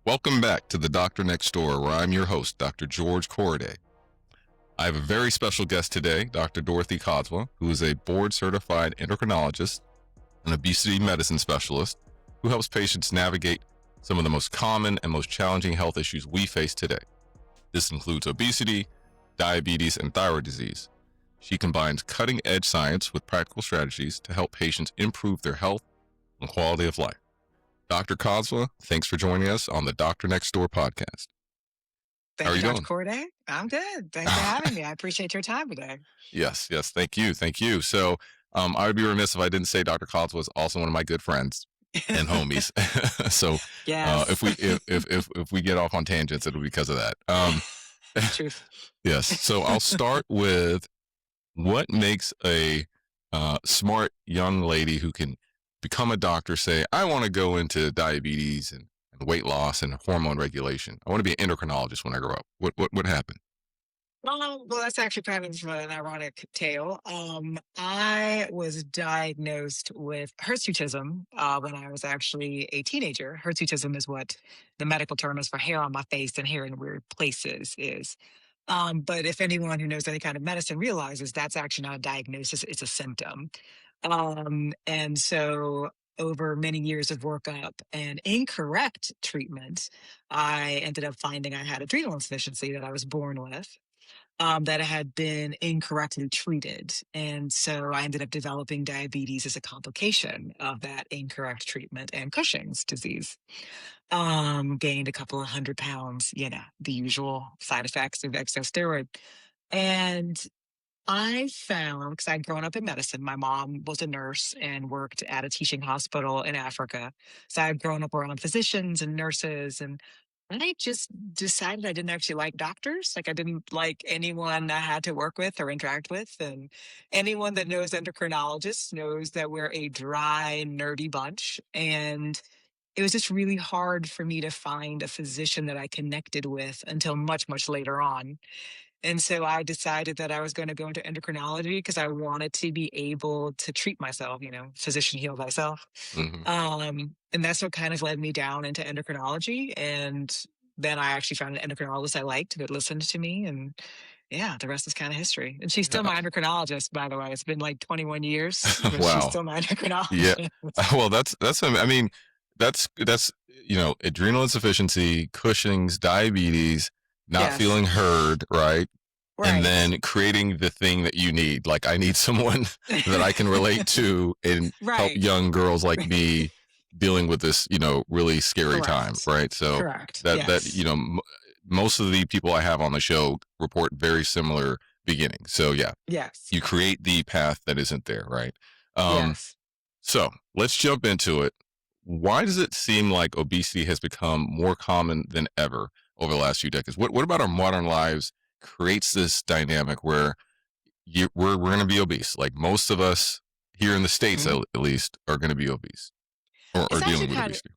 Welcome back to the Doctor Next Door, where I'm your host, Dr. George Corriday. I have a very special guest today, Dr. Dorothy Kodzwa, who is a board-certified endocrinologist and obesity medicine specialist who helps patients navigate some of the most common and most challenging health issues we face today. This includes obesity, diabetes, and thyroid disease. She combines cutting-edge science with practical strategies to help patients improve their health and quality of life. Dr. Kodzwa, thanks for joining us on the Doctor Next Door podcast. Thank How are you, you Dr. doing? Corday. I'm good. Thanks for having me. I appreciate your time today. Yes, thank you. So I would be remiss if I didn't say Dr. Kodzwa was also one of my good friends and homies. So Yes. if we get off on tangents, it'll be because of that. Truth. Yes. So I'll start with what makes a smart young lady who can become a doctor say, I want to go into diabetes and weight loss and hormone regulation. I want to be an endocrinologist when I grow up. What happened? Well, that's actually kind of an ironic tale. I was diagnosed with hirsutism when I was actually a teenager. Hirsutism is what the medical term is for hair on my face and hair in weird places is. But if anyone who knows any kind of medicine realizes that's actually not a diagnosis, it's a symptom. And so over many years of workup and incorrect treatment, I ended up finding I had adrenal insufficiency that I was born with, that had been incorrectly treated. And so I ended up developing diabetes as a complication of that incorrect treatment and Cushing's disease. Gained a couple of 100 pounds, the usual side effects of excess steroid. And I found, because I'd grown up in medicine, my mom was a nurse and worked at a teaching hospital in Africa. So I'd grown up around physicians and nurses, and I just decided I didn't actually like doctors. Like, I didn't like anyone I had to work with or interact with. And anyone that knows endocrinologists knows that we're a dry, nerdy bunch. And it was just really hard for me to find a physician that I connected with until much, much later on. And so I decided that I was going to go into endocrinology because I wanted to be able to treat myself, physician heal thyself. Hmm. And that's what kind of led me down into endocrinology. And then I actually found an endocrinologist I liked that listened to me. And yeah, the rest is kind of history. And she's still my endocrinologist, by the way. It's been like 21 years, but she's Wow. still my Yeah. endocrinologist. Well, I mean, that's adrenal insufficiency, Cushing's, diabetes, not Yes, feeling heard, right? And right. then creating the thing that you need. Like, I need someone that I can relate to and help Right. young girls like me dealing with this, really scary time, Correct. right? So Correct. that Yes. most of the people I have on the show report very similar beginnings. So yeah, Yes. you create the path that isn't there, right? Um, Yes. so let's jump into it. Why does it seem like obesity has become more common than ever over the last few decades? What about our modern lives creates this dynamic where we're going to be obese? Like most of us here in the States, Mhm. at least, are going to be obese or It's actually dealing with kind of obesity.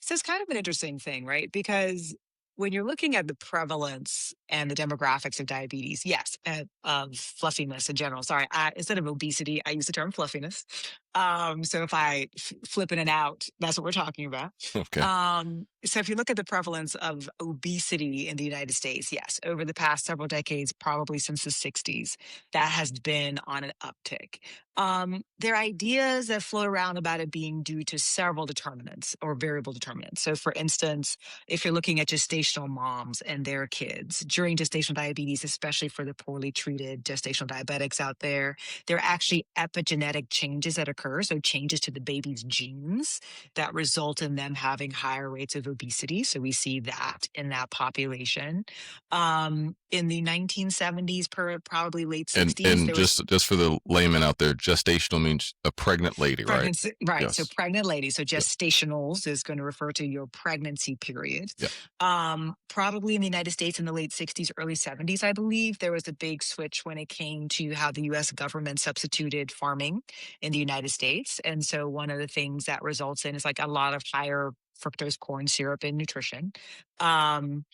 So it's kind of an interesting thing, right? Because when you're looking at the prevalence and the demographics of diabetes, yes, of fluffiness in general. Sorry, instead of obesity, I use the term fluffiness. So if I flip in and out, that's what we're talking about. Okay. So if you look at the prevalence of obesity in the United States, yes, over the past several decades, probably since the 60s, that has been on an uptick. There are ideas that float around about it being due to several determinants or variable determinants. So, for instance, if you're looking at gestational moms and their kids during gestational diabetes, especially for the poorly treated gestational diabetics out there are actually epigenetic changes that occur. So, changes to the baby's genes that result in them having higher rates of obesity. So, we see that in that population. In the 1970s, probably late And 60s, there was just for the layman out there, gestational means a pregnant lady, right? pregnancy, right? So Yes. pregnant ladies. So Yeah. gestationals is going to refer to your pregnancy period. Yeah. Probably in the United States in the late 60s, early 70s, I believe there was a big switch when it came to how the U.S. government substituted farming in the United States. And so one of the things that results in is like a lot of higher fructose corn syrup in nutrition. Um,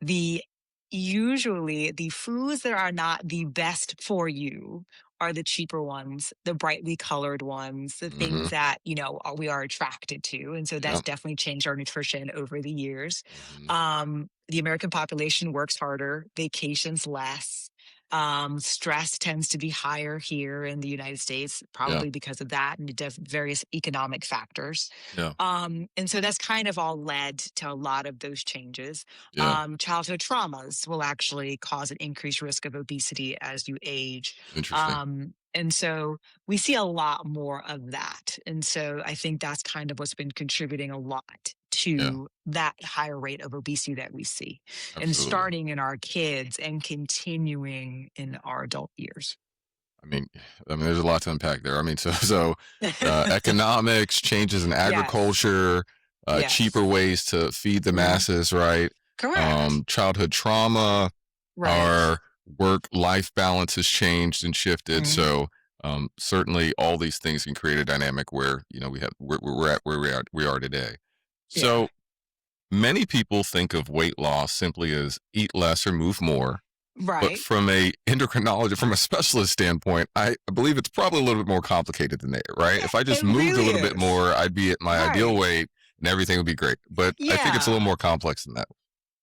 the Usually the foods that are not the best for you are the cheaper ones, the brightly colored ones, the Mm-hmm. things that, we are attracted to. And so that's Yep. definitely changed our nutrition over the years. Mm-hmm. The American population works harder, vacations less. Stress tends to be higher here in the United States, Yeah. probably because of that and the various economic factors. Yeah. And so that's kind of all led to a lot of those changes. Yeah. Childhood traumas will actually cause an increased risk of obesity as you age. Interesting. And so we see a lot more of that. And so I think that's kind of what's been contributing a lot Yeah. to that higher rate of obesity that we see, and Absolutely. starting in our kids and continuing in our adult years. I mean, there's a lot to unpack there. I mean, economics, changes in Yes. agriculture, Yes. cheaper ways to feed the Mhm. masses, right? Correct. Childhood trauma, Right. our work-life balance has changed and shifted. Mhm. So, certainly, all these things can create a dynamic where we're at where we are today. Yeah. So, many people think of weight loss simply as eat less or move more. But Right. from a endocrinologist, from a specialist standpoint, I believe it's probably a little bit more complicated than that, right? If I just It moved a really little bit is. more, I'd be at my ideal Right. weight and everything would be great. But I think it's a little Yeah. more complex than that.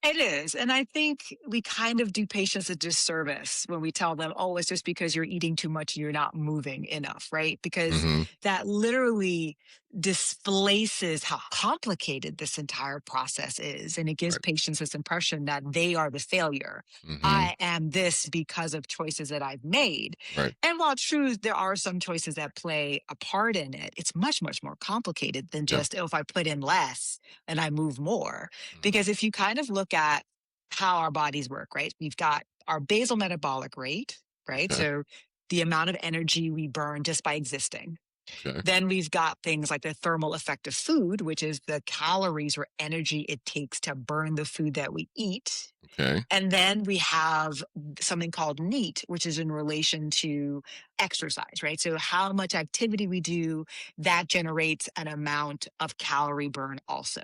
It is. And I think we kind of do patients a disservice when we tell them, oh, it's just because you're eating too much, you're not moving enough, right? Because Mm-hmm. that literally displaces how complicated this entire process is. And it gives Right. patients this impression that they are the failure. Mm-hmm. I am this because of choices that I've made. Right. And while true, there are some choices that play a part in it, it's much, much more complicated than Yeah. just, oh, if I put in less and I move more. Mm-hmm. Because if you kind of look at how our bodies work, right? We've got our basal metabolic rate, right? Okay. So the amount of energy we burn just by existing. Okay. Then we've got things like the thermal effect of food, which is the calories or energy it takes to burn the food that we eat. Okay. And then we have something called NEAT, which is in relation to exercise, right? So how much activity we do, that generates an amount of calorie burn also.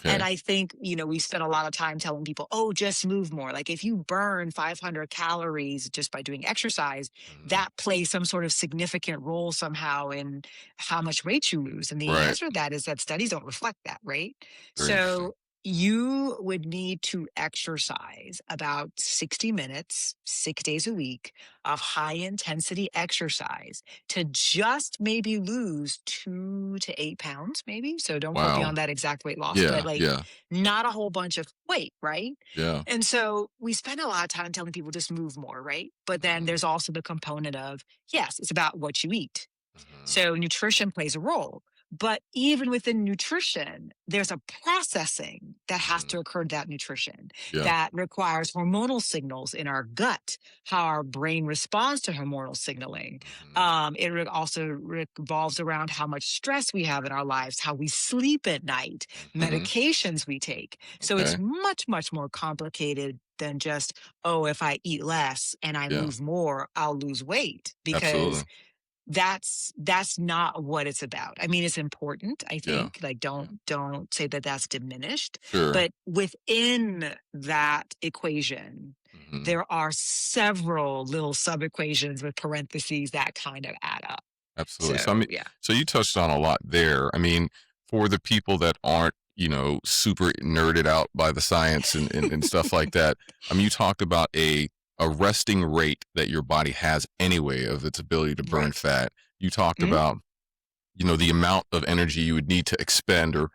And Okay. I think, we spend a lot of time telling people, oh, just move more. Like if you burn 500 calories just by doing exercise, Mm-hmm. that plays some sort of significant role somehow in how much weight you lose. And the Right. answer to that is that studies don't reflect that, right? Very interesting. So you would need to exercise about 60 minutes, 6 days a week of high intensity exercise to just maybe lose 2 to 8 pounds, maybe. So don't quote me Wow. on that exact weight loss, but Yeah. like Yeah. not a whole bunch of weight, right? Yeah. And so we spend a lot of time telling people just move more, right? But then Mm-hmm. there's also the component of, yes, it's about what you eat. Mm-hmm. So nutrition plays a role. But even within nutrition, there's a processing that has Mm-hmm. to occur to that nutrition Yeah. that requires hormonal signals in our gut, how our brain responds to hormonal signaling. Mm-hmm. Also revolves around how much stress we have in our lives, how we sleep at night, Mm-hmm. medications we take. So it's Okay. much, much more complicated than just, oh, if I eat less and I Yeah. move more, I'll lose weight. Because Absolutely. that's not what it's about. I mean, it's important, I Yeah. think. Like Yeah. don't say that that's diminished, Sure. but within that equation, Mm-hmm. there are several little sub equations with parentheses that kind of add up. Absolutely. So I So mean, yeah. so you touched on a lot there. I mean, for the people that aren't, super nerded out by the science and stuff like that. I mean, you talked about a resting rate that your body has anyway of its ability to burn Right. fat. You talked Mhm. about, the amount of energy you would need to expend or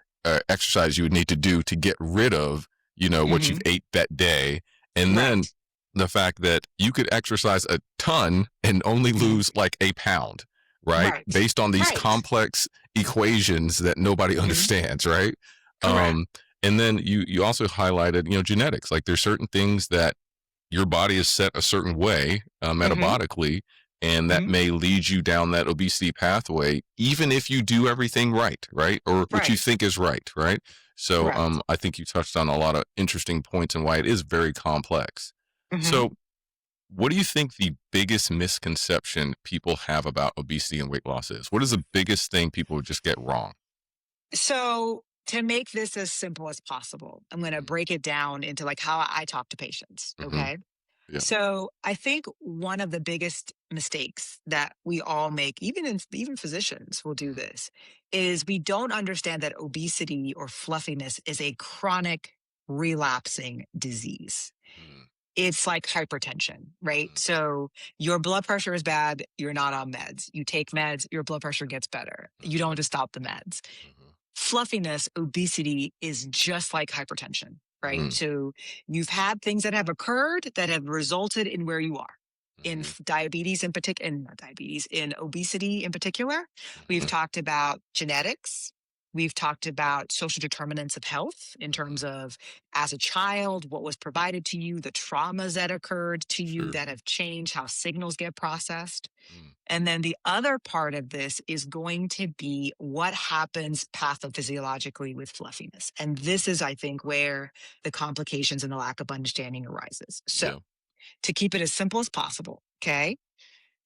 exercise you would need to do to get rid of, what you've Mhm. ate that day. And then Right. the fact that you could exercise a ton and only Mhm. lose like a pound, right? Right. Based on these Right. complex equations that nobody Mhm. understands, right? Correct. Um, and then you also highlighted, genetics. Like there's certain things that your body is set a certain way Mhm. metabolically, and that Mhm. may lead you down that obesity pathway, even if you do everything right, or what you Right. think is right. So, Correct. I think you touched on a lot of interesting points and why it is very complex. Mhm. So, what do you think the biggest misconception people have about obesity and weight loss is? What is the biggest thing people just get wrong? So to make this as simple as possible, I'm going to Hmm. break it down into like how I talk to patients. Hmm. Okay. Yeah. So I think one of the biggest mistakes that we all make, even physicians will do Mhm. this, is we don't understand that obesity or fluffiness is a chronic relapsing disease. Mm, It's like hypertension, right? mm, So your blood pressure is bad, you're not on meds. You take meds, your blood pressure gets better. You don't mhm, just stop the meds. mhm, Fluffiness, obesity is just like hypertension, right? mm, So you've had things that have occurred that have resulted in where you are. In mhm, diabetes in particular, and not diabetes, in obesity in particular, we've mhm, talked about genetics. We've talked about social determinants of health in terms mhm. of as a child, what was provided to you, the traumas that occurred to you Sure. that have changed how signals get processed. Mm, And then the other part of this is going to be what happens pathophysiologically with fluffiness. And mhm. this is, I think, where the complications and the lack of understanding arises. So, Yeah. to keep it as simple as possible, Mhm, okay,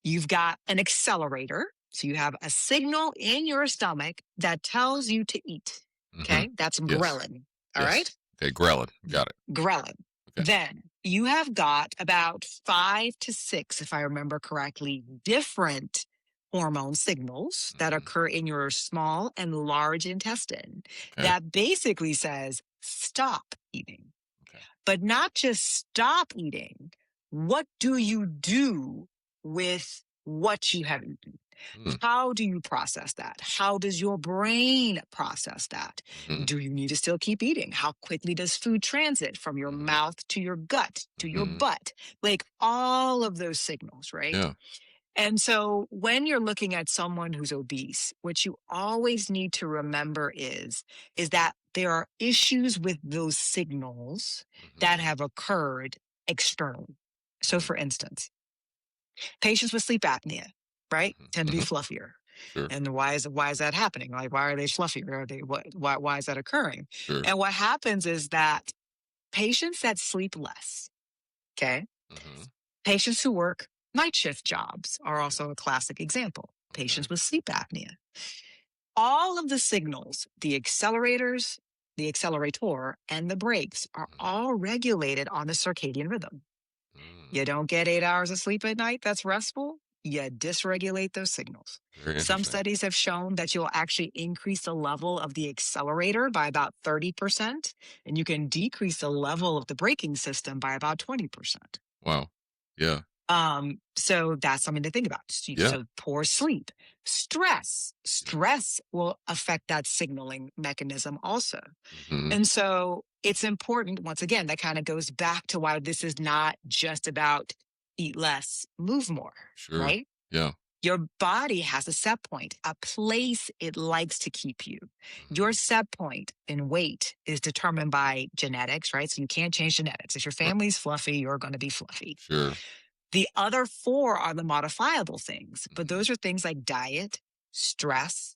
you've got an accelerator. So, you have a signal in your stomach that tells you to eat. mhm. Okay, that's Yes. ghrelin. All right, Yes. Okay. Ghrelin. Got it. ghrelin. Okay. Then you have got about 5 to 6, if I remember correctly, different hormone signals that Mhm. occur in your small and large intestine Okay. that basically says stop eating, Okay. but not just stop eating. What do you do with what you have eaten? Mm, How do you process that? How does your brain process that? mhm, Do you need to still keep eating? How quickly does food transit from your mhm, mouth to your gut to your mhm. butt? Like all of those signals, right? Yeah. And so when you're looking at someone who's obese, what you always need to remember is that there are issues with those signals that Mhm, have occurred externally. So mm, for instance, patients with sleep apnea, right, mhm, tend to be mhm. fluffier. Sure. And why is that happening? Like, why are they fluffier? Are they why is that occurring? Sure. And what happens is that patients that sleep less, okay, Mhm. patients who work night shift jobs are Yeah. also a classic example. Okay. Patients with sleep apnea. All of the signals, the accelerators, the accelerator, and the brakes are Mhm, all regulated on the circadian rhythm. mm. You don't get 8 hours of sleep at night, that's restful. You dysregulate those signals. Very Some interesting. studies have shown that you'll actually increase the level of the accelerator by about 30%, and you can decrease the level of the braking system by about 20%. Wow. Yeah. So that's something to think about. Yeah. So poor sleep, stress, Yeah. stress will affect that signaling mechanism also. Mhm. And so it's important, once again, that kind of goes back to why this is not just about eat less, move more, Sure. right? Yeah. Your body has a set point, a place it likes to keep you. Your Mhm. set point in weight is determined by genetics, right? So you can't change genetics. If your Right. family's fluffy, you're going to be fluffy. Sure. The other four are the modifiable things, but Mhm, those are things like diet, stress,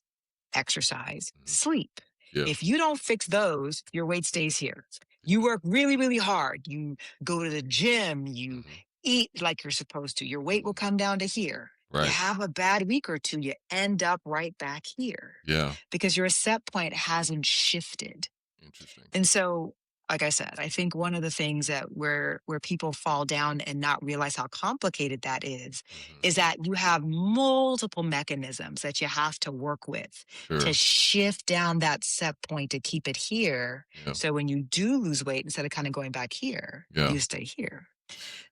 exercise, mhm. sleep. Yeah. If you don't fix those, your weight stays here. You Yeah. work really, really hard. You go to the gym, you Mhm, eat like you're supposed to. Your weight will mhm. come down to here. You Right. have a bad week or two, you end up right back here Yeah. because your set point hasn't shifted. Interesting. And so, like I said, I think one of the things that where people fall down and not realize how complicated that Mhm. is that you have multiple mechanisms that you have to work with to Sure. shift down that set point to keep it here. Yeah. So when you do lose weight, instead of kind of going back here, Yeah. you stay here.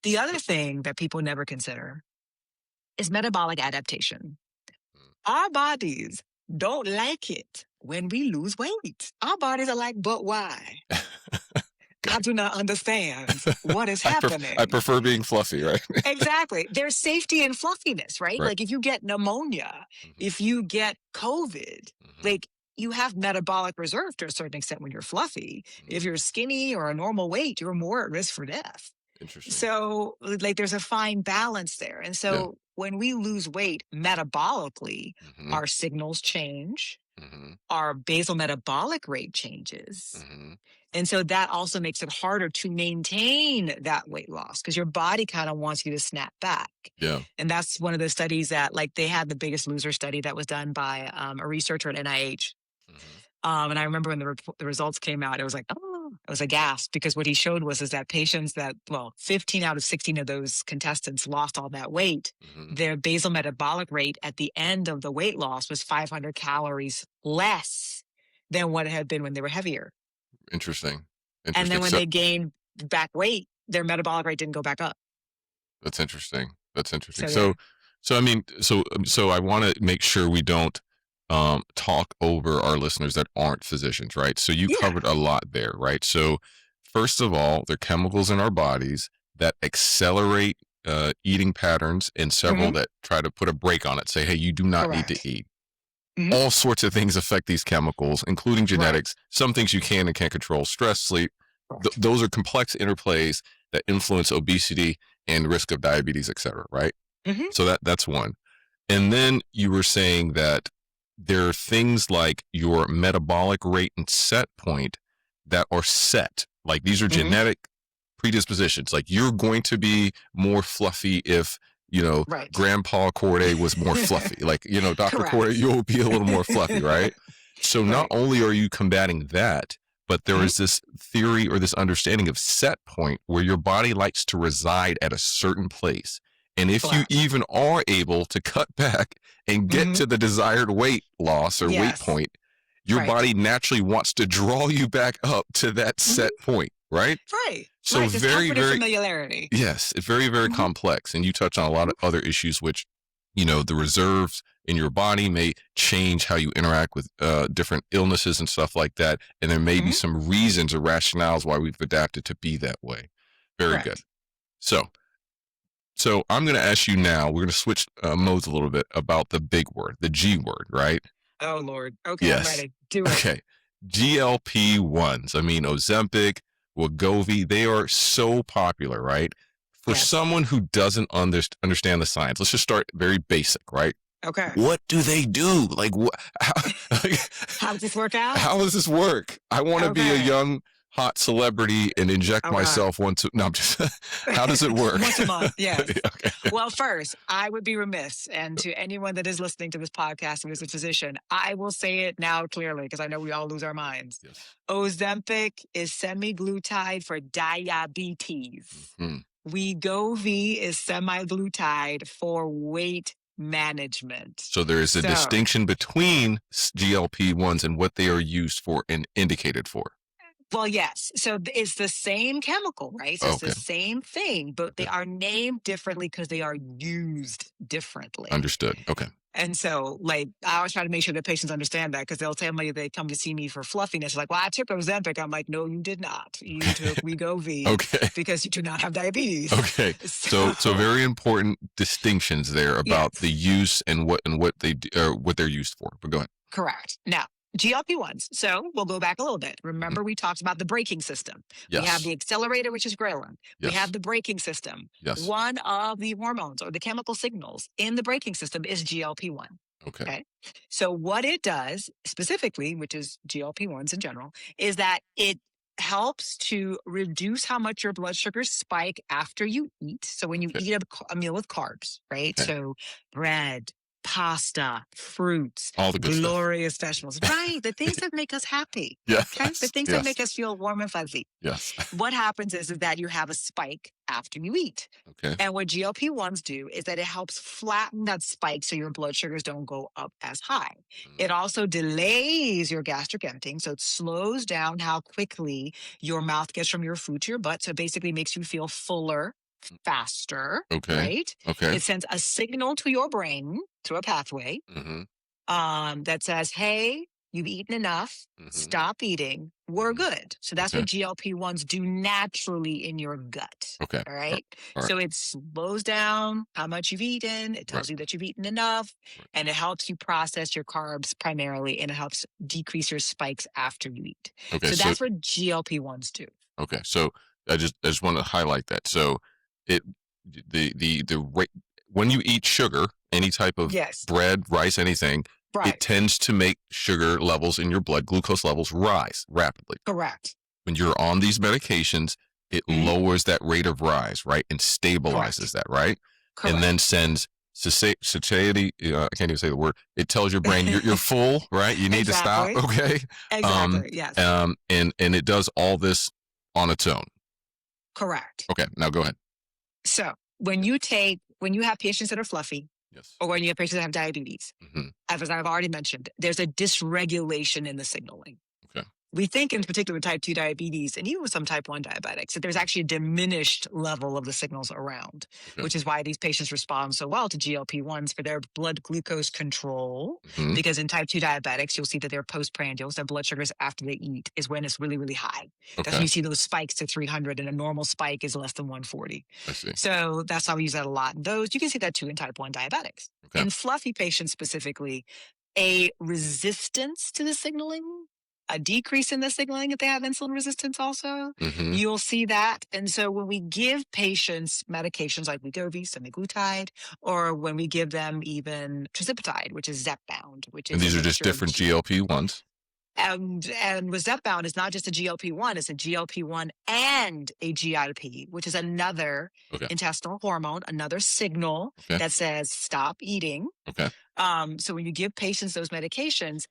The So other thing that people never consider is metabolic adaptation. mm. Our bodies don't like it when we lose weight. Our bodies are like, but why? Okay. I do not understand what is I happening. prefer being fluffy, right? Exactly. There's safety in fluffiness, right? Right. Like if you get pneumonia, Mhm, if you get COVID, mhm, like you have metabolic reserve to a certain extent when you're fluffy. If mhm. you're skinny or a normal weight, you're more at risk for death. Interesting. So, like, there's a fine balance there. And Yeah. so, when we lose weight metabolically, Mhm, our signals change, mhm, our basal metabolic rate changes. mhm. And so that also makes it harder to maintain that weight loss because your body kind of wants you to snap back. Yeah. And that's one of the studies that, like, they had the Biggest Loser study that was done by a researcher at NIH. Mhm. And I remember when the results came out, it was like, oh. It was a gasp, because what he showed was is that patients that, 15 out of 16 of those contestants lost all that weight. Mm-hmm. Their basal metabolic rate at the end of the weight loss was 500 calories less than what it had been when they were heavier. Interesting. And then when they gained back weight, their metabolic rate didn't go back up. That's interesting. So, So I want to make sure we don't talk over our listeners that aren't physicians, right? So you Yeah. covered a lot there, right? So first of all, there are chemicals in our bodies that accelerate eating patterns, and several that try to put a brake on it, say, hey, you do not need to Correct. eat. Mhm. All sorts of things affect these chemicals, including genetics. Some things you can and can't control: stress, sleep. Correct. Those are complex interplays that influence obesity and risk of diabetes, et cetera, right? Mhm. So that's one. And then you were saying that there are things like your metabolic rate and set point that are set. Like these are genetic predispositions. Like you're going to be more fluffy if, Right. Grandpa Corday was more fluffy. Like, Dr. Correct. Corday, you'll be a little more fluffy, right? So not Right. only are you combating that, but there is this theory or this understanding of set point where your body likes to reside at a certain place. And if you Correct. even are able to cut back and get to the desired weight loss or weight Yes. point, your Right. body naturally wants to draw you back up to that set point, right? Right. So Right. There's very, comfort and very, familiarity. yes, it's very, very complex. And you touch on a lot of other issues, which, the reserves in your body may change how you interact with different illnesses and stuff like that. And there may be some reasons or rationales why we've adapted to be that way. Very good. So I'm going to ask you now, we're going to switch modes a little bit about the big word, the G word, right? Oh, Lord. Okay, Yes. I'm ready. Do it. Okay. GLP-1s. I mean, Ozempic, Wegovy, they are so popular, right? For Yes. someone who doesn't understand the science, let's just start very basic, right? Okay. What do they do? Like, How does this work out? How does this work? I want to be a young, hot celebrity and inject myself once. No, I'm just. How does it work? Once a month, yes. Okay. Well, first, I would be remiss, and to anyone that is listening to this podcast who is a physician, I will say it now clearly because I know we all lose our minds. Yes. Ozempic is semaglutide for diabetes. Wegovy is semaglutide for weight management. So there is a distinction between GLP-1s and what they are used for and indicated for. Well, yes. So it's the same chemical, right? So it's the same thing, but they are named differently because they are used differently. Understood. Okay. And so, I always try to make sure that patients understand that, because they'll tell me they come to see me for fluffiness. Like, well, I took Ozempic. I'm like, no, you did not. You took Wegovy because you do not have diabetes. Okay. So very important distinctions there about the use and what they what they're used for. But go ahead. Correct. Now, GLP-1s. So we'll go back a little bit. Remember, we talked about the braking system. Yes. We have the accelerator, which is ghrelin. Yes. We have the braking system. Yes. One of the hormones or the chemical signals in the braking system is GLP-1. Okay. So what it does specifically, which is GLP-1s in general, is that it helps to reduce how much your blood sugars spike after you eat. So when you eat a meal with carbs, right? So bread, pasta, fruits, all the good glorious vegetables, right? The things that make us happy. Yes. Okay? The things that make us feel warm and fuzzy. Yes. What happens is that you have a spike after you eat. Okay. And what GLP-1s do is that it helps flatten that spike so your blood sugars don't go up as high. It also delays your gastric emptying, so it slows down how quickly your mouth gets from your food to your butt. So it basically makes you feel fuller faster, right? Okay. It sends a signal to your brain through a pathway that says, hey, you've eaten enough, stop eating, we're good. So that's what GLP-1s do naturally in your gut. Okay. All right. So it slows down how much you've eaten. It tells you that you've eaten enough, and it helps you process your carbs primarily, and it helps decrease your spikes after you eat. Okay. So that's what GLP-1s do. Okay. So I just want to highlight that. So when you eat sugar, any type of bread, rice, anything, it tends to make sugar levels in your blood, glucose levels, rise rapidly. Correct. When you're on these medications, it lowers that rate of rise, right? And stabilizes that, right? Correct. And then sends satiety, I can't even say the word. It tells your brain you're full, right? You need to stop, okay? Exactly, yes. And it does all this on its own. Correct. Okay, now go ahead. So when you have patients that are fluffy, Yes. or when you have patients that have diabetes, Mm-hmm. as I've already mentioned, there's a dysregulation in the signaling. Okay. We think, in particular with type 2 diabetes and even with some type 1 diabetics, that there's actually a diminished level of the signals around, Okay. which is why these patients respond so well to GLP-1s for their blood glucose control. Mm-hmm. Because in type 2 diabetics, you'll see that their postprandials, their blood sugars after they eat, is when it's really, really high. That's when Okay. you see those spikes to 300, and a normal spike is less than 140. I see. So that's how we use that a lot in those. You can see that too in type 1 diabetics. Okay. In fluffy patients specifically, a resistance to the signaling, a decrease in the signaling if they have insulin resistance also. Mm-hmm. You'll see that. And so when we give patients medications like Wegovy, semaglutide, or when we give them even tirzepatide, which is Zepbound, which is And these a are just mixture of different GLP-1s. and with Zepbound, it's not just a GLP-1, it's a GLP-1 and a GIP, which is another Okay. intestinal hormone, another signal Okay. that says stop eating. Okay. So when you give patients those medications,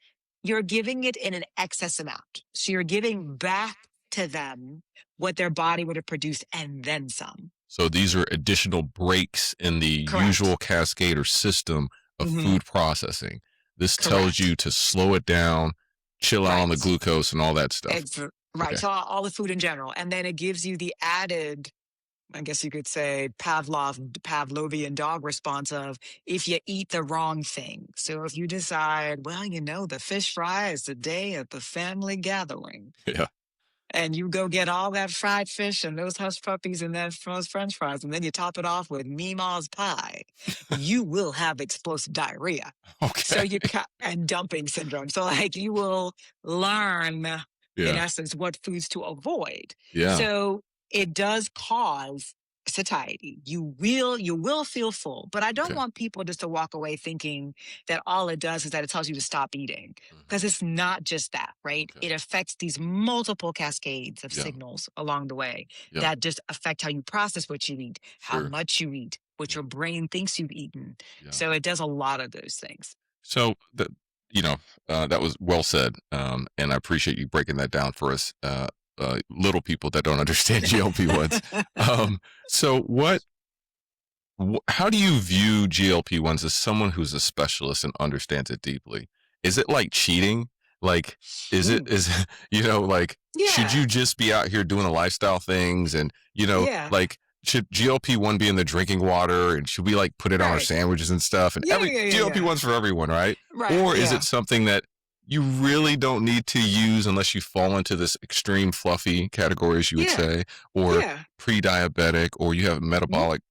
you're giving it in an excess amount. So you're giving back to them what their body would have produced and then some. So these are additional breaks in the Correct. usual cascade or system of Mhm. food processing. This Correct. tells you to slow it down, chill out on the Right. glucose and all that stuff. Right. Okay. So all the food in general. And then it gives you the added, I guess you could say, Pavlovian dog response of if you eat the wrong thing. So if you decide, well, the fish fry is the day at the family gathering. Yeah. And you go get all that fried fish and those hush puppies and those french fries, and then you top it off with Meemaw's pie, you will have explosive diarrhea. Okay. So and dumping syndrome. So you will learn, in Yeah. essence, what foods to avoid. Yeah. So it does cause satiety. You will feel full, but I don't Okay. want people just to walk away thinking that all it does is that it tells you to stop eating, because it's not just that, right? Okay. It affects these multiple cascades of Yeah. signals along the way Yeah. that just affect how you process what you eat, how Sure. much you eat, what Yeah. your brain thinks you've eaten. Yeah. So it does a lot of those things. So that was well said, and I appreciate you breaking that down for us, little people that don't understand GLP-1s. So how do you view GLP-1s as someone who's a specialist and understands it deeply? Is it like cheating? Like, is Ooh. like, should Yeah. you just be out here doing the lifestyle things and, Yeah. like, should GLP-1 be in the drinking water and should we like put it on our Right. sandwiches and stuff? And Yeah, every yeah, yeah, yeah. GLP-1's for everyone, right? Right. Or is yeah. it something that you really don't need to use unless you fall into this extreme fluffy categories, you would Yeah. say, or Yeah. pre-diabetic, or you have metabolic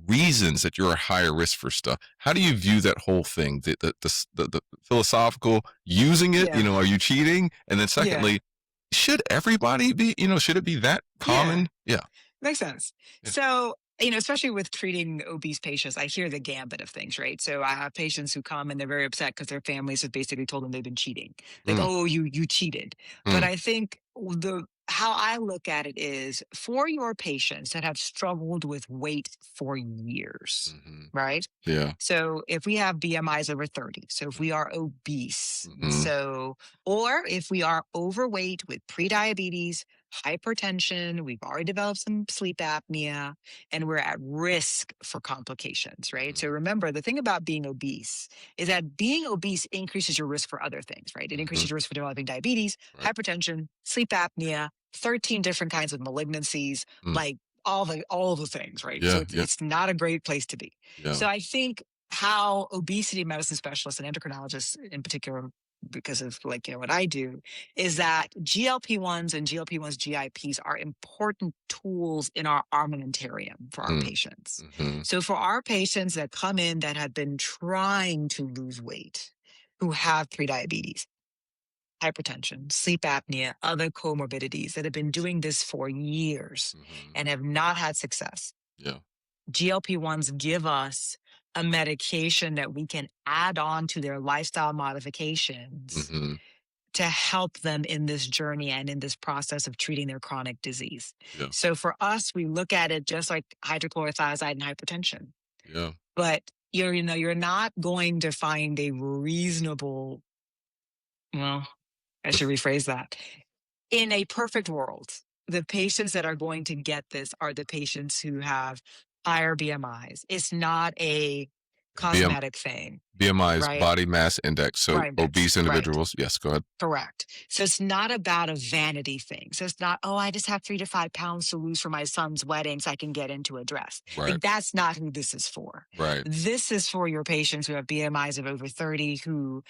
reasons that you're a higher risk for stuff? How do you view that whole thing? The philosophical using it, Yeah. are you cheating? And then Yeah. secondly, should everybody be, should it be that common? Yeah. Makes sense. Yeah. So, especially with treating obese patients, I hear the gambit of things, right? So I have patients who come and they're very upset because their families have basically told them they've been cheating. Like, Mm. oh, you cheated. But I think how I look at it is for your patients that have struggled with weight for years, Mhm. right? Yeah. So if we have BMIs over 30, so if we are obese, Mhm. or if we are overweight with prediabetes, hypertension, we've already developed some sleep apnea, and we're at risk for complications, right? So remember, the thing about being obese is that being obese increases your risk for other things, right? It increases your risk for developing diabetes, Right. hypertension, sleep apnea, 13 different kinds of malignancies, Mm. like all the things, right? Yeah, So yeah. it's not a great place to be. Yeah. So I think how obesity medicine specialists and endocrinologists in particular, because of what I do, is that GLP-1s and GLP-1s GIPs are important tools in our armamentarium for our patients. Mhm. So for our patients that come in that have been trying to lose weight, who have prediabetes, hypertension, sleep apnea, other comorbidities that have been doing this for years Mhm. and have not had success, Yeah. GLP-1s give us a medication that we can add on to their lifestyle modifications Mhm. to help them in this journey and in this process of treating their chronic disease. Yeah. So for us, we look at it just like hydrochlorothiazide and hypertension. Yeah. But you're not going to find a reasonable, well, I should rephrase that. In a perfect world, the patients that are going to get this are the patients who have higher BMIs. It's not a BM, cosmetic thing, BMI is right? body mass index. So Right. obese Right. individuals. Yes, go ahead. Correct. So it's not about a vanity thing. So it's not, oh, I just have 3 to 5 pounds to lose for my son's wedding so I can get into a dress. Right. Like that's not who this is for. Right. This is for your patients who have BMIs of over 30 who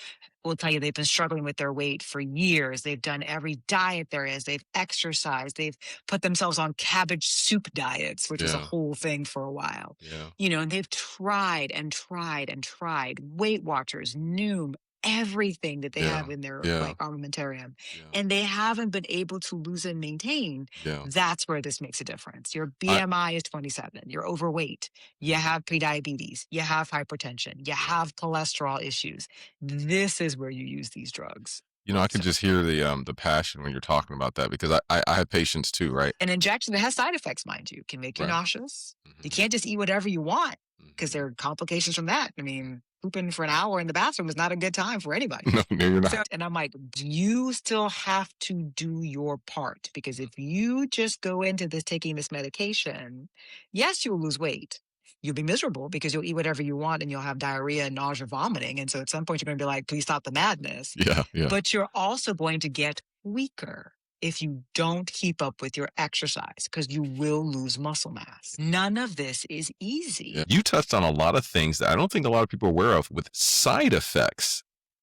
will tell you they've been struggling with their weight for years. They've done every diet there is. They've exercised. They've put themselves on cabbage soup diets, which was a Yeah. whole thing for a while. Yeah. And they've tried and tried and tried. Weight Watchers, Noom, everything that they Yeah. have in their Yeah. like armamentarium, Yeah. and they haven't been able to lose and maintain. Yeah. That's where this makes a difference. Your I, BMI is 27, you're overweight, you have prediabetes, you have hypertension, you have cholesterol issues. This is where you use these drugs. I can So just hear the passion when you're talking about that, because I have patients too, right? an injection that has side effects, mind you, can make you Right. nauseous. You Mhm. can't just eat whatever you want because Mhm. there are complications from that. I mean, pooping for an hour in the bathroom is not a good time for anybody. No, you're not. And I'm like, you still have to do your part, because if you just go into this taking this medication, yes, you'll lose weight. You'll be miserable because you'll eat whatever you want and you'll have diarrhea, nausea, vomiting. And so at some point, you're going to be like, please stop the madness. Yeah. Yeah. But you're also going to get weaker if you don't keep up with your exercise, because you will lose muscle mass. None of this is easy. Yeah. You touched on a lot of things that I don't think a lot of people are aware of with side effects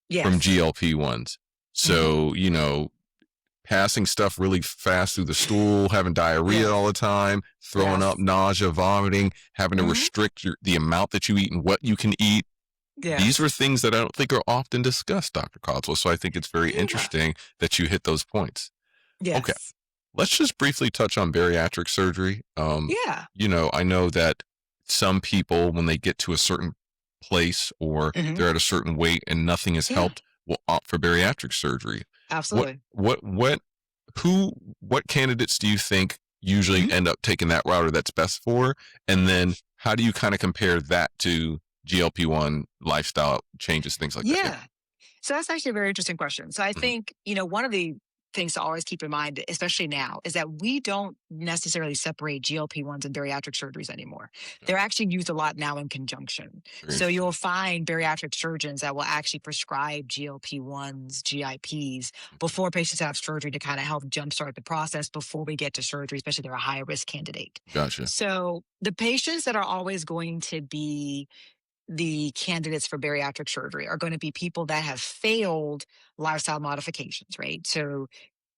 from Yes. GLP-1s. So, passing stuff really fast through the stool, having diarrhea Yes. all the time, throwing Yes. up, nausea, vomiting, having to Mhm. restrict the amount that you eat and what you can eat. Yes. These are things that I don't think are often discussed, Dr. Kodzwa. So I think it's very Yeah. interesting that you hit those points. Yes. Okay. Let's just briefly touch on bariatric surgery. Yeah. I know that some people, when they get to a certain place or Mhm. they're at a certain weight and nothing has Yeah. helped, will opt for bariatric surgery. Absolutely. What candidates do you think usually Mhm. end up taking that route, or that's best for? And then how do you kind of compare that to GLP-1 lifestyle changes, things like that? Yeah. So that's actually a very interesting question. So I Mhm. think, one of the things to always keep in mind, especially now, is that we don't necessarily separate GLP-1s and bariatric surgeries anymore. They're actually used a lot now in conjunction. Very So you'll interesting. find bariatric surgeons that will actually prescribe GLP-1s, GIPs before patients have surgery to kind of help jumpstart the process before we get to surgery, especially if they're a high risk candidate. Gotcha. So the patients that are always going to be the candidates for bariatric surgery are going to be people that have failed lifestyle modifications, right? So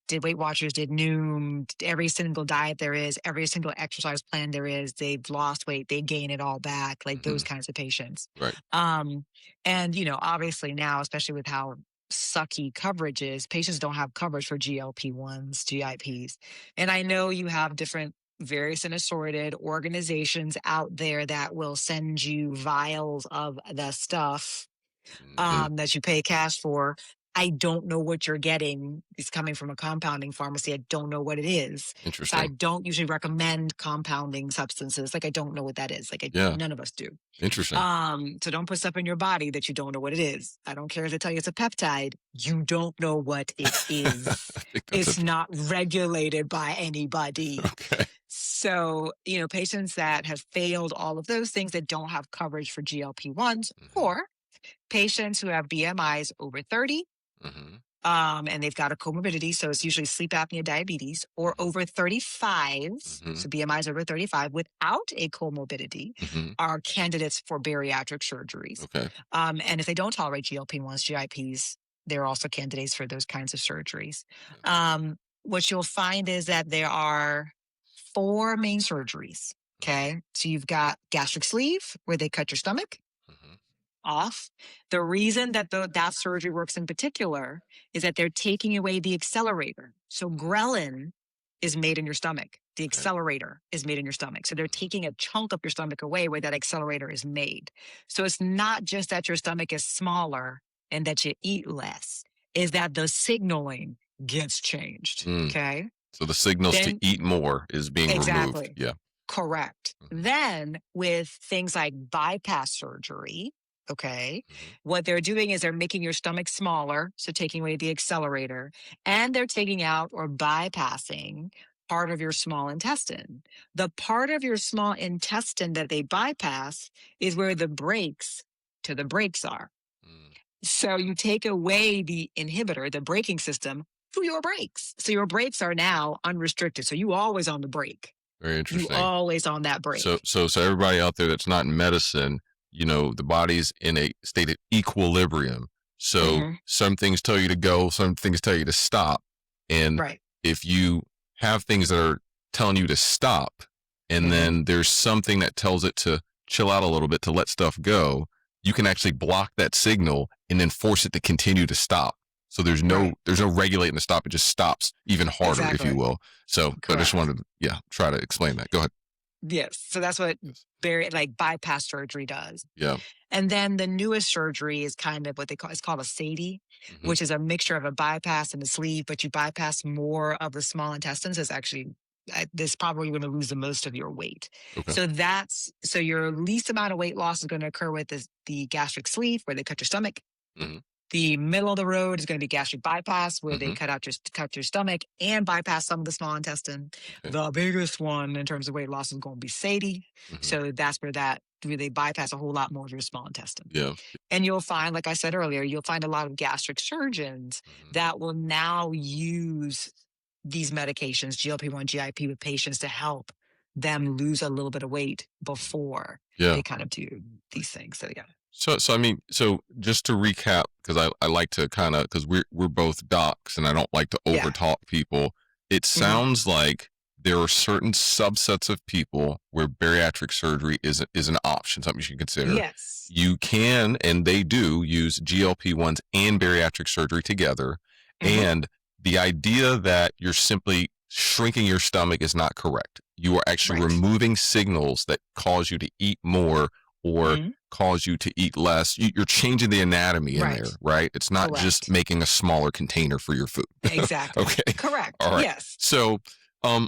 did Weight Watchers, did Noom, every single diet there is, every single exercise plan there is, they've lost weight, they gain it all back, like those kinds of patients. Right. And obviously now, especially with how sucky coverage is, patients don't have coverage for GLP-1s, GIPs. And I know you have different various and assorted organizations out there that will send you vials of the stuff that you pay cash for. I don't know what you're getting. It's coming from a compounding pharmacy. I don't know what it is. So I Interesting. don't usually recommend compounding substances. Like I don't know what that is. Like Yeah. none of us do. Interesting. So don't put stuff in your body that you don't know what it is. I don't care if they tell you it's a peptide. You don't know what it is. I think that's It's not regulated by anybody. okay. So, patients that have failed all of those things that don't have coverage for GLP-1s, or patients who have BMIs over 30, and they've got a comorbidity. So it's usually sleep apnea, diabetes, or over 35. So BMIs over 35 without a comorbidity are candidates for bariatric surgeries. Okay. And if they don't tolerate GLP-1s, GIPs, they're also candidates for those kinds of surgeries. What you'll find is that there are 4 main surgeries. Okay. So you've got gastric sleeve, where they cut your stomach off. The reason that that surgery works in particular is that they're taking away the accelerator. So ghrelin is made in your stomach. The accelerator is made in your stomach. So they're taking a chunk of your stomach away where that accelerator is made. So it's not just that your stomach is smaller and that you eat less, is that the signaling gets changed. Okay. So the signals to eat more is being removed. Yeah. Correct. Then with things like bypass surgery, okay, what they're doing is they're making your stomach smaller, so taking away the accelerator, and they're taking out or bypassing part of your small intestine. The part of your small intestine that they bypass is where the brakes to the brakes are. Mm, So you take away the inhibitor, the braking system, through your brakes. So your brakes are now unrestricted. So you always on the brake. very You interesting. always on that So, brake. so everybody out there that's not in medicine, the body's in a state of equilibrium. So Hmm. some things tell you to go, some things tell you to stop. And Right. if you have things that are telling you to stop, and Hmm. then there's something that tells it to chill out a little bit, to let stuff go, you can actually block that signal and then force it to continue to stop. So there's no Right. regulating the stop. It just stops even harder, if you Exactly. will. So, but I just Correct. wanted to, try to explain that. Go ahead. Yes. So that's what Yes. bypass surgery does. Yeah. And then the newest surgery is kind of what they call, it's called a SATI, Hmm. which is a mixture of a bypass and a sleeve, but you bypass more of the small intestines. It's actually, this probably going to lose the most of your weight. Okay. So your least amount of weight loss is going to occur with the gastric sleeve where they cut your stomach. Hmm. The middle of the road is going to be gastric bypass, where they Hmm. cut your stomach and bypass some of the small intestine. Okay. The biggest one in terms of weight loss is going to be SATI. Hmm. So that's where they bypass a whole lot more of your small intestine. Yeah. And you'll find, like I said earlier, you'll find a lot of gastric surgeons Hmm. that will now use these medications, GLP-1, GIP, with patients to help them lose a little bit of weight before Yeah. they kind of do these things. So yeah. So I mean, so just to recap, because I like to kind of, because we're both docs and I don't like to Yeah. overtalk people. It Hmm. sounds like there are certain subsets of people where bariatric surgery is an option, something you should consider. Yes. You can, and they do, use GLP-1s and bariatric surgery together. Hmm. And the idea that you're simply shrinking your stomach is not correct. You are actually Right. removing signals that cause you to eat more or Mhm. cause you to eat less. You're changing the anatomy in Right. there, right? It's not just Correct. making a smaller container for your food. Exactly. Okay. Correct. All right. Yes. So,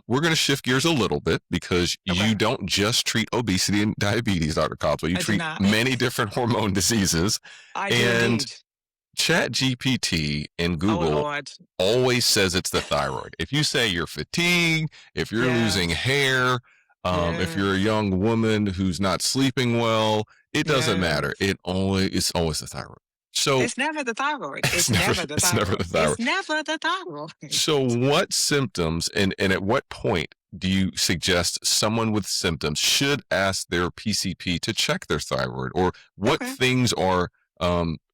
we're going to shift gears a little bit because Okay. you don't just treat obesity and diabetes, Dr. Kodzwa. You I do treat not. many different hormone diseases. I do And indeed. Chat GPT and Oh Google Lord. always says it's the thyroid. If you say you're fatigued, if you're losing Yes. hair, if you're a Yes. young woman who's not sleeping well, it doesn't matter. Yes. It's always the thyroid. So It's never the thyroid. it's It's never never the it's never the thyroid. thyroid. It's never the thyroid. So what symptoms and at what point do you suggest someone with symptoms should ask their PCP to check their thyroid, or what Okay. things are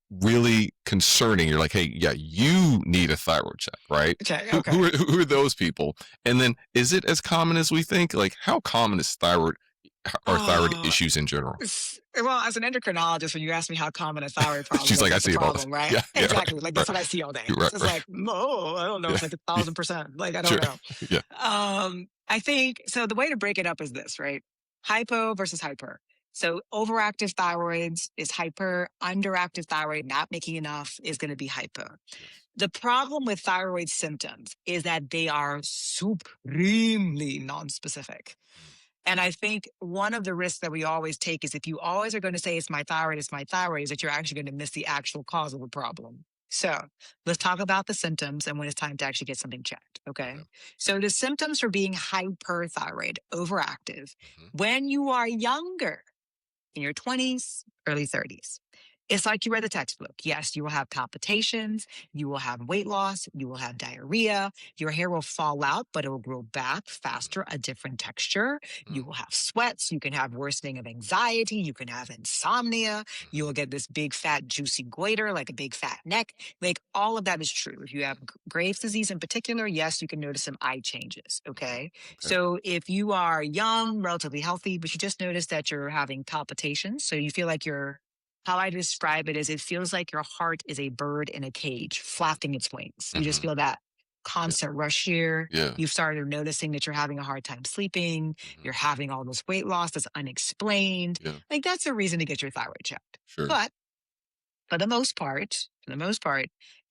really concerning? You're like, hey, yeah, you need a thyroid check, right? Okay. Who Okay. who are, who are those people? And then is it as common as we think? Like, how common is thyroid Oh, issues in general? well, as an endocrinologist, when you ask me how common a thyroid problem She's is, like, I that's a see it all this. problem, right? Yeah, yeah, right, Exactly. Like right, that's what I see all day. right, It's right. like, no, I don't know. Yeah, It's like 1,000%. Like I sure. don't know. Yeah. I think so. The way to break it up is this, right? Hypo versus hyper. So overactive thyroids is hyper, underactive thyroid, not making enough, is going to be hyper. Yes. The problem with thyroid symptoms is that they are supremely nonspecific. Mm, And I think one of the risks that we always take is if you always are going to say it's my thyroid, is that you're actually going to miss the actual cause of the problem. So let's talk about the symptoms and when it's time to actually get something checked. Okay. okay. So the symptoms for being hyperthyroid, overactive, Hmm. when you are younger, in your 20s, early 30s. It's like you read the textbook. Yes, you will have palpitations, you will have weight loss, you will have diarrhea, your hair will fall out, but it will grow back faster, a different texture. You Mm, will have sweats, you can have worsening of anxiety, you can have insomnia, you hmm. will get this big fat juicy goiter, like a big fat neck. Like all of that is true. If you have Graves' disease in particular, yes, you can notice some eye changes. Okay. Okay. Okay. So if you are young, relatively healthy, but you just notice that you're having palpitations, so you feel like how I describe it is it feels like your heart is a bird in a cage, flapping its wings. You just Hmm. feel that Yeah. constant rush here. Yeah. You've started noticing that you're having a hard time sleeping. Hmm. You're having all this weight loss that's unexplained. Yeah. Like that's a reason to get your thyroid checked. Sure. But for the most part,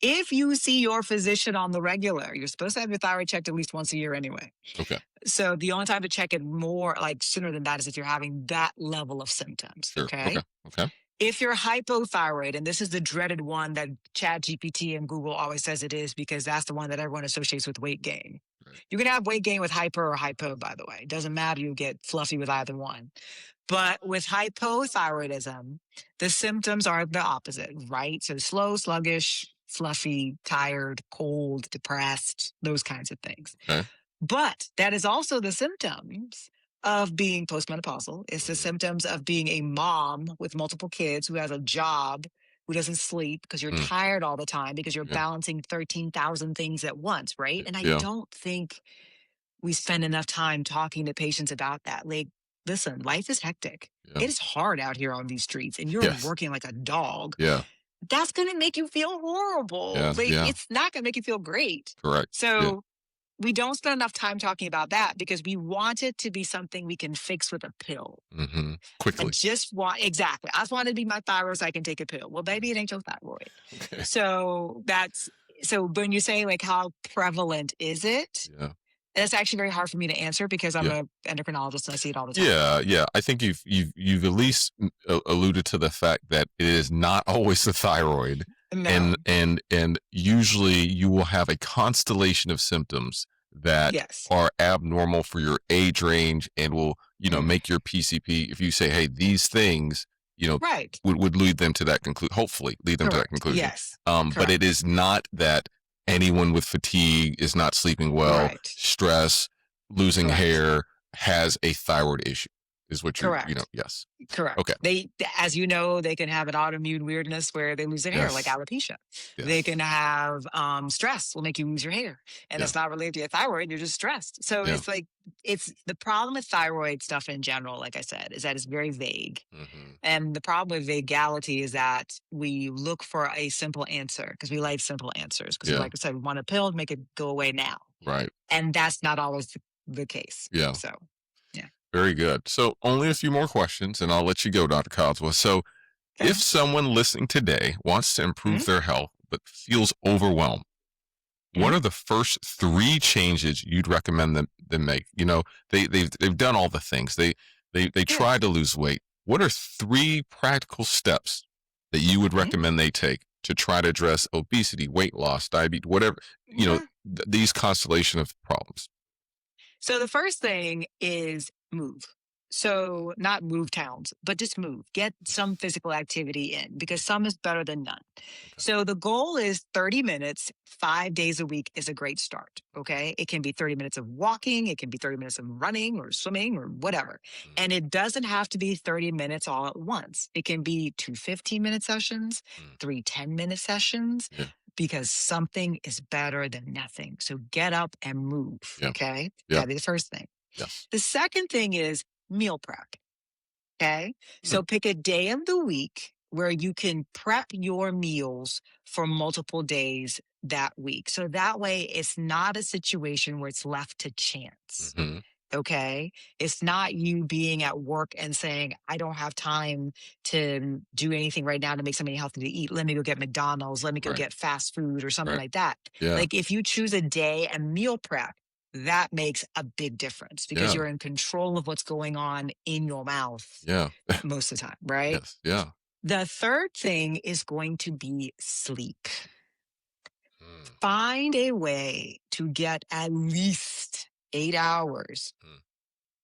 if you see your physician on the regular, you're supposed to have your thyroid checked at least once a year anyway. Okay. So the only time to check it more like sooner than that is if you're having that level of symptoms. Sure. Okay. Okay. Okay. If you're hypothyroid, and this is the dreaded one that Chat GPT and Google always says it is because that's the one that everyone associates with weight gain. Right. You can have weight gain with hyper or hypo, by the way. It doesn't matter. You get fluffy with either one. But with hypothyroidism, the symptoms are the opposite, right? So slow, sluggish, fluffy, tired, cold, depressed, those kinds of things. Okay. But that is also the symptoms of being postmenopausal. It's the Mhm. symptoms of being a mom with multiple kids who has a job, who doesn't sleep because you're Mm. tired all the time because you're Yeah. balancing 13,000 things at once, right? And I Yeah. don't think we spend enough time talking to patients about that. Like, listen, life is hectic. Yeah. It is hard out here on these streets, and you're Yes. working like a dog. Yeah. That's going to make you feel horrible. Yeah. Like, Yeah. it's not going to make you feel great. Correct. Yeah. So, we don't spend enough time talking about that because we want it to be something we can fix with a pill. Mm-hmm. I Quickly. just want, exactly. I just want it to be my thyroid so I can take a pill. Well, baby, it ain't your thyroid. Okay. So when you say like how prevalent is it? Yeah. That's actually very hard for me to answer because I'm Yeah. an endocrinologist and I see it all the time. Yeah, yeah. I think you've at least alluded to the fact that it is not always the thyroid, No. and usually you will have a constellation of symptoms that Yes. are abnormal for your age range and will make your PCP, if you say, hey, these things Right. would lead them to that conclusion. Hopefully, lead them to that Correct. conclusion. Yes. But it is not that anyone with fatigue is not sleeping well, Right. stress, losing Correct. hair has a thyroid issue is what you're, Correct. yes. Correct. Okay. They, as you know, they can have an autoimmune weirdness where they lose their hair, like Yes. alopecia. Yes. They can have stress will make you lose your hair, and it's not related to your thyroid. You're just stressed. So it's like it's the problem with thyroid stuff in general. Like I said, is that it's very vague, and the problem with vagality is that we look for a simple answer because we like simple answers because, like I said, we want a pill to make it go away now, Right? And that's not always the case. Yeah. So. Very good. So only a few more questions and I'll let you go, Dr. Kodzwa. So if someone listening today wants to improve their health but feels overwhelmed, what are the first 3 changes you'd recommend them make? They've done all the things. They try to lose weight. What are 3 practical steps that you would recommend they take to try to address obesity, weight loss, diabetes, whatever, these constellation of problems? So the first thing is move. So not move towns, but just move. Get some physical activity in because some is better than none. Okay. So the goal is 30 minutes, 5 days a week is a great start. Okay. It can be 30 minutes of walking. It can be 30 minutes of running or swimming or whatever. And it doesn't have to be 30 minutes all at once. It can be 2 15-minute sessions, 3 10-minute sessions. Yeah. Because something is better than nothing. So get up and move. Yeah. Okay. Yeah. That'd be the first thing. Yes. The second thing is meal prep. Okay. So pick a day of the week where you can prep your meals for multiple days that week. So that way it's not a situation where it's left to chance. Okay. It's not you being at work and saying, I don't have time to do anything right now to make something healthy to eat. Let me go get McDonald's. Let me go get fast food or something like that. Yeah. Like if you choose a day and meal prep, that makes a big difference because you're in control of what's going on in your mouth most of the time, right? Yes. Yeah. The third thing is going to be sleep. Find a way to get at least 8 hours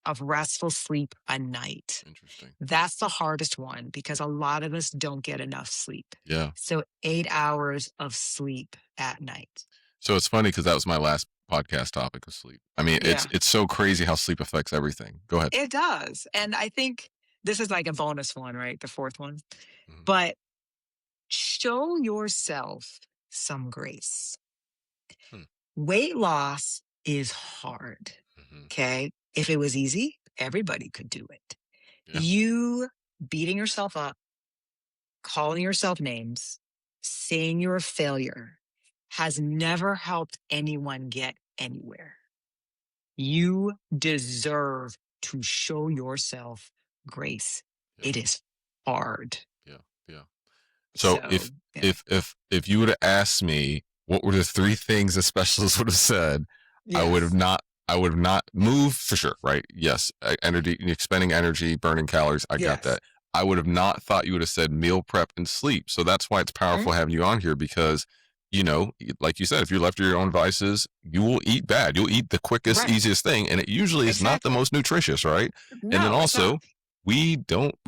of restful sleep a night. Interesting. That's the hardest one because a lot of us don't get enough sleep. Yeah. So 8 hours of sleep at night. So it's funny because that was my last podcast topic of sleep. I mean, it's so crazy how sleep affects everything. Go ahead. It does. And I think this is like a bonus one, right? The fourth one. But show yourself some grace. Weight loss is hard. Okay. If it was easy, everybody could do it. Yeah. You beating yourself up, calling yourself names, saying you're a failure has never helped anyone get anywhere. You deserve to show yourself grace. Yeah. It is hard. Yeah. Yeah. So if you would have asked me what were the 3 things a specialist would have said, I would have not moved for sure, right? Yes. Energy, expending energy, burning calories. I got that. I would have not thought you would have said meal prep and sleep. So that's why it's powerful having you on here because like you said, if you're left to your own devices, you will eat bad. You'll eat the quickest, Right. easiest thing, and it usually is not the Exactly. most nutritious, right? And then No, it's not. also, we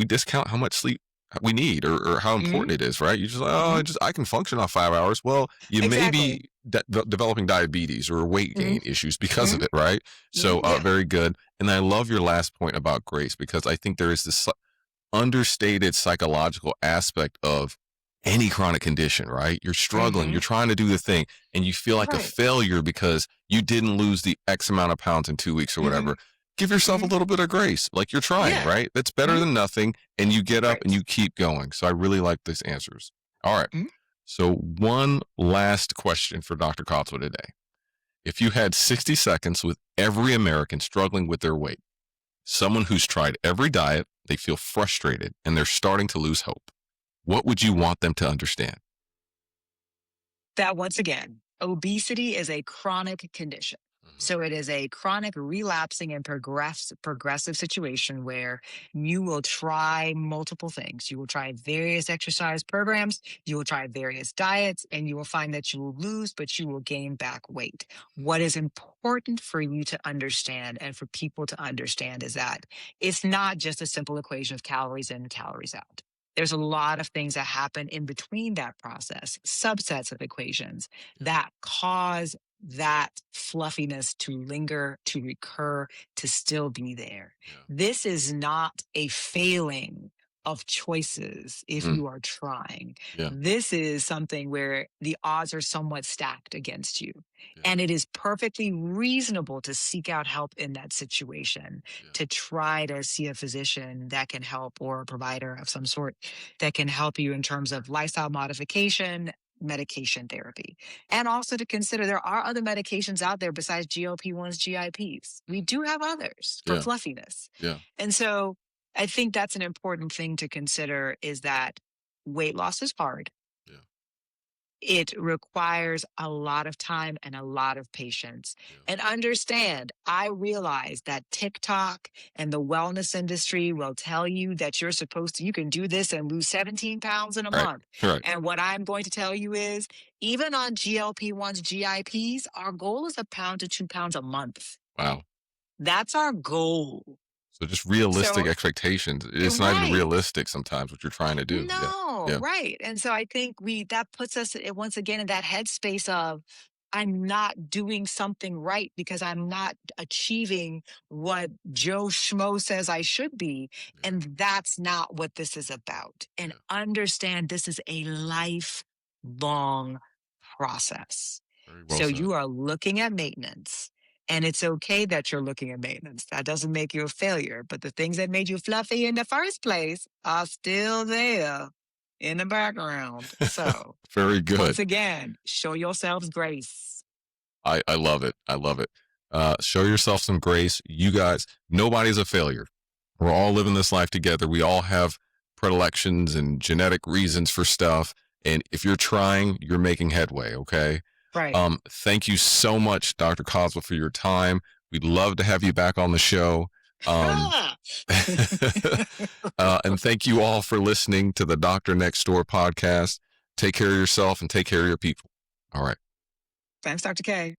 discount how much sleep we need, or how Hmm. important it is, right? You just like, oh, Hmm. I can function off 5 hours. Well, you may Exactly. be developing diabetes or weight Hmm. gain issues because Hmm. of it, right? So, Yeah. very good. And I love your last point about grace, because I think there is this understated psychological aspect of any chronic condition, right? You're struggling, Hmm. you're trying to do the thing, and you feel like a Right. failure because you didn't lose the X amount of pounds in 2 weeks or Hmm. whatever. Give yourself a Hmm. little bit of grace. Like, you're trying, Yeah. right? That's better Hmm. than nothing. And you get up and Right. you keep going. So I really like these answers. All right. Mhm. So, one last question for Dr. Kotzwa today. If you had 60 seconds with every American struggling with their weight, someone who's tried every diet, they feel frustrated, and they're starting to lose hope, what would you want them to understand? That once again, obesity is a chronic condition. Mhm. So it is a chronic relapsing and progressive situation where you will try multiple things. You will try various exercise programs, you will try various diets, and you will find that you will lose, but you will gain back weight. What is important for you to understand and for people to understand is that it's not just a simple equation of calories in, calories out. There's a lot of things that happen in between that process, subsets of equations Yeah, that cause that fluffiness to linger, to recur, to still be there. yeah, This is not a failing of choices if mm, you are trying. yeah, This is something where the odds are somewhat stacked against you. yeah, And it is perfectly reasonable to seek out help in that situation, yeah, to try to see a physician that can help, or a provider of some sort that can help you in terms of lifestyle modification, medication therapy. And also to consider there are other medications out there besides GLP-1s, GIPs. We mm, do have others for yeah, fluffiness. yeah, And so I think that's an important thing to consider, is that weight loss is hard. yeah, It requires a lot of time and a lot of patience. yeah. And understand, I realize that TikTok and the wellness industry will tell you that you can do this and lose 17 pounds in a Right, month. right. And what I'm going to tell you is, even on GLP-1s, GIPs, our goal is a pound to 2 pounds a month. Wow. That's our goal. So just realistic So, expectations. It's not even right. realistic sometimes what you're trying to do. Yeah, No, yeah, right. And so I think that puts us once again in that headspace of, I'm not doing something right because I'm not achieving what Joe Schmo says I should be. yeah, And that's not what this is about. And yeah. understand this is a lifelong process. Very well So said. you are looking at maintenance. And it's okay that you're looking at maintenance. That doesn't make you a failure. But the things that made you fluffy in the first place are still there in the background. So, Very once good. again, show yourselves grace. I love it. I love it. Show yourself some grace. You guys, nobody's a failure. We're all living this life together. We all have predilections and genetic reasons for stuff. And if you're trying, you're making headway. Okay. Right. Thank you so much, Dr. Kodzwa, for your time. We'd love to have you back on the show. Um, Ah! and thank you all for listening to the Doctor Next Door podcast. Take care of yourself and take care of your people. All right. Thanks, Dr. K.